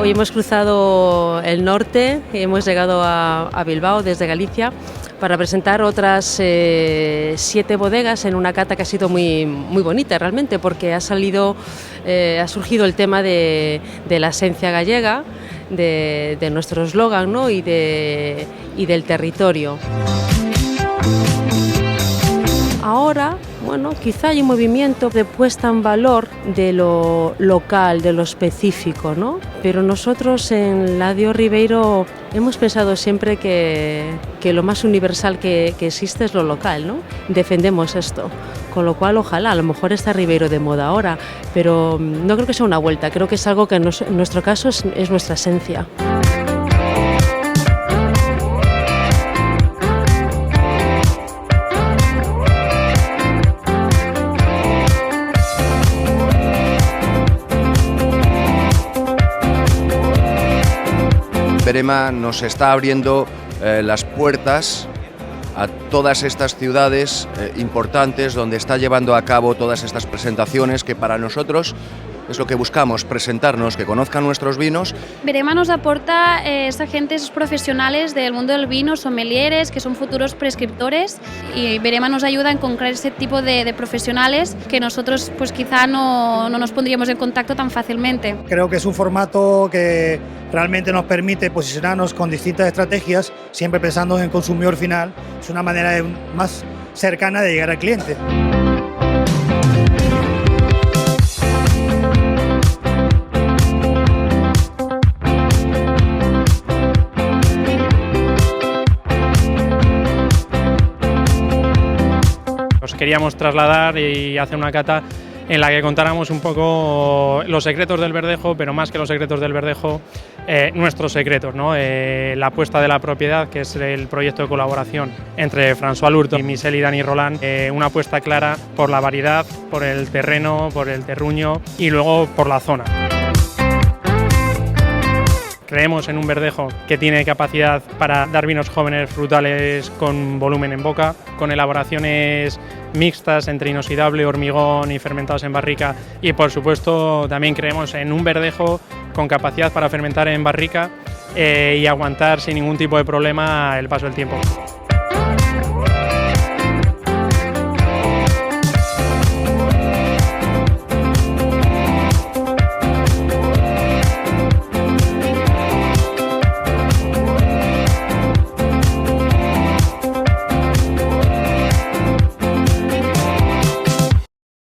Hoy hemos cruzado el norte y hemos llegado a Bilbao desde Galicia para presentar otras 7 bodegas en una cata que ha sido muy bonita realmente, porque ha surgido el tema de la esencia gallega, de nuestro eslogan, ¿no? y del territorio. Ahora, bueno, quizá hay un movimiento de puesta en valor de lo local, de lo específico, ¿no? Pero nosotros en Ladio Ribeiro hemos pensado siempre que lo más universal que existe es lo local, ¿no? Defendemos esto, con lo cual ojalá, a lo mejor está Ribeiro de moda ahora, pero no creo que sea una vuelta, creo que es algo que en nuestro caso es nuestra esencia. Berema nos está abriendo las puertas a todas estas ciudades importantes donde está llevando a cabo todas estas presentaciones que para nosotros es lo que buscamos, presentarnos, que conozcan nuestros vinos. Berema nos aporta esa gente, esos profesionales del mundo del vino, sommeliers, que son futuros prescriptores, y Berema nos ayuda a encontrar ese tipo de profesionales que nosotros pues quizá no nos pondríamos en contacto tan fácilmente. Creo que es un formato que realmente nos permite posicionarnos con distintas estrategias, siempre pensando en el consumidor final. Es una manera más cercana de llegar al cliente. Queríamos trasladar y hacer una cata en la que contáramos un poco los secretos del verdejo, pero más que los secretos del verdejo, nuestros secretos, ¿no? La apuesta de la propiedad, que es el proyecto de colaboración entre François Lurton y Michel y Dani Roland, una apuesta clara por la variedad, por el terreno, por el terruño y luego por la zona. Creemos en un verdejo que tiene capacidad para dar vinos jóvenes frutales con volumen en boca, con elaboraciones mixtas entre inoxidable, hormigón y fermentados en barrica, y por supuesto también creemos en un verdejo con capacidad para fermentar en barrica y aguantar sin ningún tipo de problema el paso del tiempo.